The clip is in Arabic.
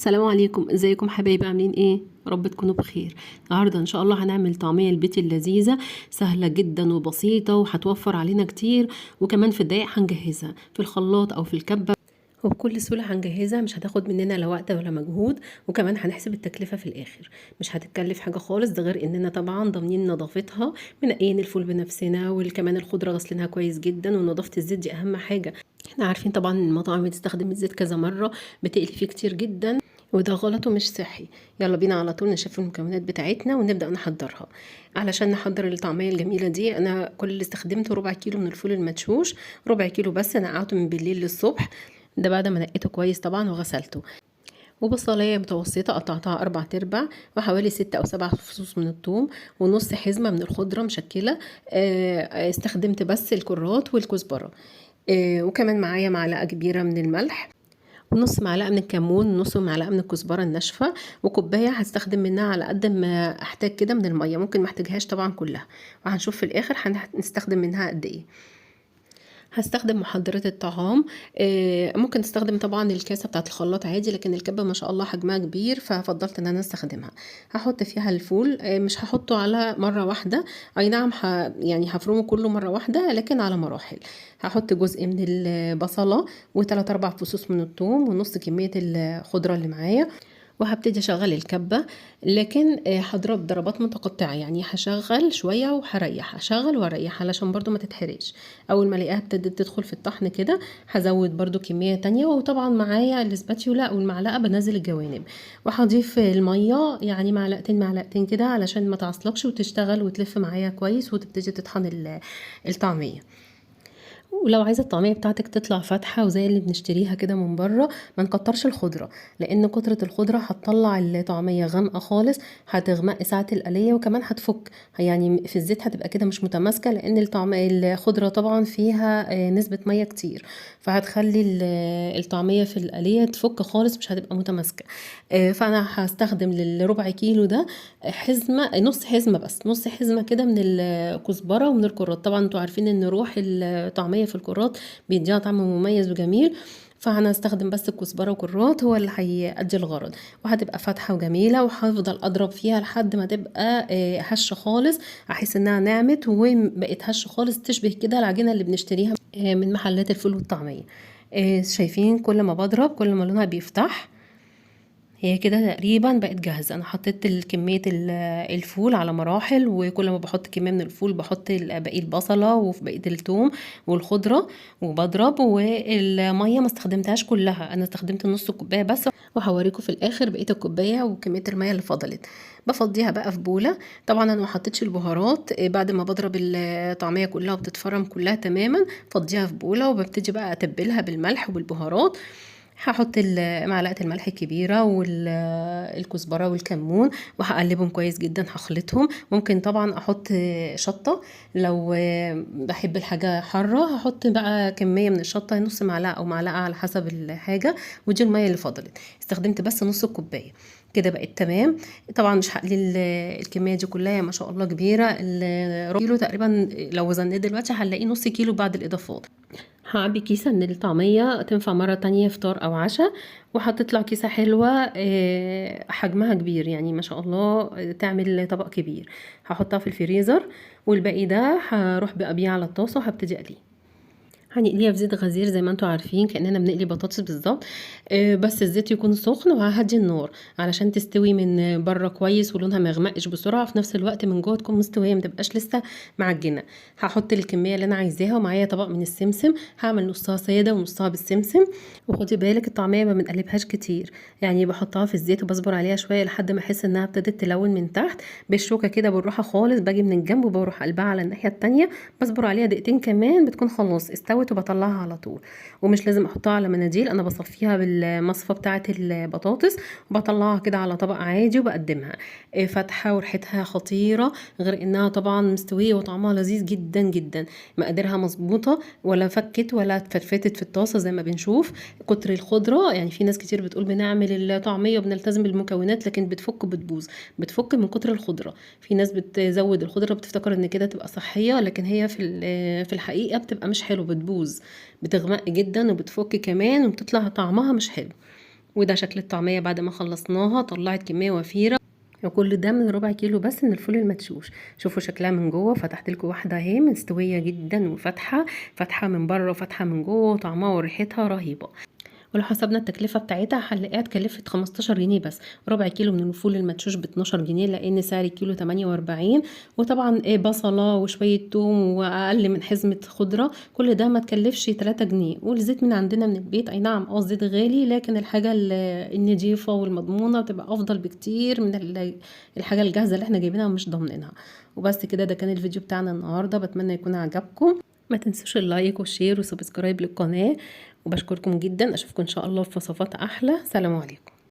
السلام عليكم، ازيكم حبايبي؟ عاملين ايه؟ رب تكونوا بخير. النهارده ان شاء الله هنعمل طعميه البيتي اللذيذه، سهله جدا وبسيطه وهتوفر علينا كتير، وكمان في الدقايق هنجهزها في الخلاط او في الكبه، وبكل سهوله هنجهزها. مش هتاخد مننا لا وقت ولا مجهود، وكمان هنحسب التكلفه في الاخر. مش هتتكلف حاجه خالص، ده غير اننا طبعا ضامنين نظافتها، منقيين الفول بنفسنا، وكمان الخضره غسلينها كويس جدا، ونظافه الزيت دي اهم حاجه. احنا عارفين طبعا ان المطاعم بتستخدم الزيت كذا مره، بتقلي فيه كتير جدا، وده غلط ومش صحي. يلا بينا على طول نشوف المكونات بتاعتنا ونبدأ نحضرها. علشان نحضر الطعمية الجميلة دي، انا كل اللي استخدمته ربع كيلو من الفول المدشوش، ربع كيلو بس، نقعته من بالليل للصبح، ده بعد ما نقيته كويس طبعا وغسلته. وبصلاية متوسطة قطعتها 4/4، وحوالي 6 أو 7 فصوص من الثوم، ونص حزمة من الخضرة مشكلة. استخدمت بس الكرات والكزبرة. وكمان معايا معلقة كبيرة من الملح، ونص معلقة من الكمون، ونص معلقة من الكزبرة الناشفة، وكوباية هستخدم منها على قد ما احتاج كده من المية، ممكن ما احتاجهاش طبعا كلها، وهنشوف في الاخر هنستخدم منها قد ايه. هستخدم محضرات الطعام. ممكن تستخدم طبعا الكاسه بتاعه الخلاط عادي، لكن الكبه ما شاء الله حجمها كبير ففضلت ان انا استخدمها. هحط فيها الفول، مش هحطه على مره واحده، اي نعم يعني هفرمه كله مره واحده لكن على مراحل. هحط جزء من البصله، وثلاث اربع فصوص من الثوم، ونص كميه الخضره اللي معايا، وهبتدي اشغل الكبه. لكن هضرب ضربات متقطعه، يعني هشغل شويه وهريح، اشغل واريح علشان برضو ما تتحرقش. اول ما الاقيها ابتدت تدخل في الطحن كده، هزود برضو كميه تانية، وطبعا معايا الاسباتيولا او المعلقه بنزل الجوانب، وهضيف الميه يعني معلقتين معلقتين كده علشان ما تعصلكش وتشتغل وتلف معايا كويس وتبتدي تطحن الطعميه. ولو عايزه الطعميه بتاعتك تطلع فاتحه وزي اللي بنشتريها كده من بره، ما نكترش الخضره، لان كتره الخضره هتطلع الطعميه غامقه خالص، هتغمق ساعه القليه، وكمان هتفك، يعني في الزيت هتبقى كده مش متماسكه، لان الخضره طبعا فيها نسبه ميه كتير، فهتخلي الطعميه في القليه تفك خالص، مش هتبقى متماسكه. فانا هستخدم للربع كيلو ده حزمه، نص حزمه بس، نص حزمه كده من الكزبره ومن الكرات. طبعا انتوا عارفين ان روح الطعميه في الكرات بيديها طعم مميز وجميل، فانا هستخدم بس الكزبره وكرات، هو اللي هيأدي الغرض، وهتبقى فاتحه وجميله، وهفضل اضرب فيها لحد ما تبقى هشه خالص، احس انها نعمت وبقت هشه خالص، تشبه كده العجينه اللي بنشتريها من محلات الفول والطعميه. شايفين كل ما بضرب كل ما لونها بيفتح. هي كده تقريبا بقت جاهزة. انا حطيت كمية الفول على مراحل، وكل ما بحط كمية من الفول بحط باقي البصلة وفي بقية الثوم والخضرة، وبضرب. والمية ما استخدمتهاش كلها، انا استخدمت نص كوباية بس، وهوريكم في الاخر بقية الكوباية وكمية المية اللي فضلت. بفضيها بقى في بولة. طبعا انا ما حطيتش البهارات، بعد ما بضرب الطعمية كلها وبتتفرم كلها تماما، فضيها في بولة، وببتدي بقى اتبلها بالملح وبالبهارات. هحط معلقة الملح الكبيرة والكزبرة والكمون، وهقلبهم كويس جدا، هخلطهم. ممكن طبعا احط شطة لو بحب الحاجة حارة، هحط بقى كمية من الشطة، نص معلقة او معلقة على حسب الحاجة. ودي المية اللي فضلت، استخدمت بس نص الكوباية، كده بقت تمام. طبعا مش هقلل الكميه دي كلها، ما شاء الله كبيره، الكيلو تقريبا لو وزناه دلوقتي هنلاقيه نص كيلو بعد الاضافات. هعبي كيسة من الطعمية تنفع مرة تانية فطار أو عشاء، وهتطلع كيسة حلوة حجمها كبير، يعني ما شاء الله تعمل طبق كبير. هحطها في الفريزر، والباقي ده هروح بقى بيه على الطاسة وهبتدي أقليه. هنقليها في زيت غزير زي ما انتوا عارفين، كأننا بنقلي بطاطس بالظبط. بس الزيت يكون سخن، وههدي النار علشان تستوي من بره كويس، ولونها ما يغمقش بسرعه، في نفس الوقت من جوه تكون مستويه، ما تبقاش لسه معجنه. هحط الكميه اللي انا عايزاها، ومعايا طبق من السمسم، هعمل نصها ساده ونصها بالسمسم. وخدي بالك الطعميه ما بنقلبهاش كتير، يعني بحطها في الزيت وبصبر عليها شويه لحد ما احس انها ابتدت تلون من تحت، بالشوكه كده بالراحه خالص، باجي من الجنب وبروح قلبها على الناحيه التانية، بصبر عليها دقيقتين كمان بتكون خلاص استوت، وبطلعها على طول. ومش لازم احطها على مناديل، انا بصفيها بالمصفى بتاعه البطاطس، وبطلعها كده على طبق عادي وبقدمها. فاتحه وريحتها خطيره، غير انها طبعا مستويه وطعمها لذيذ جدا جدا. مقاديرها مظبوطه، ولا فكت ولا اتفتفتت في الطاسه زي ما بنشوف. كتر الخضره، يعني في ناس كتير بتقول بنعمل الطعميه وبنلتزم بالمكونات، لكن بتفك وبتبوظ، بتفك من كتر الخضره. في ناس بتزود الخضره بتفتكر ان كده تبقى صحيه، لكن هي في الحقيقه بتبقى مش حلو، بتبوظ، بتغمق جدا وبتفك كمان، وبتطلع طعمها مش حلو. وده شكل الطعمية بعد ما خلصناها، طلعت كمية وفيرة، وكل ده من ربع كيلو بس من الفول المدشوش. شوفوا شكلها من جوه، فتحت لكم واحده اهي مستويه جدا وفاتحه من بره وفاتحه من جوه، وطعمها وريحتها رهيبه. ولو حسبنا التكلفه بتاعتها هنلاقيها اتكلفت 15 جنيه بس. ربع كيلو من الفول المدشوش ب 12 جنيه لان سعر الكيلو 48. وطبعا بصله وشويه توم واقل من حزمه خضره، كل ده ما تكلفش 3 جنيه. والزيت من عندنا من البيت، اي نعم الزيت غالي، لكن الحاجه النضيفه والمضمونه بتبقى افضل بكتير من الحاجه الجاهزه اللي احنا جايبينها ومش ضامنينها. وبس كده، ده كان الفيديو بتاعنا النهارده، بتمنى يكون عجبكم. ما تنسوش اللايك والشير وسبسكرايب للقناه، وبشكركم جدا. اشوفكم ان شاء الله في وصفات احلى. سلام عليكم.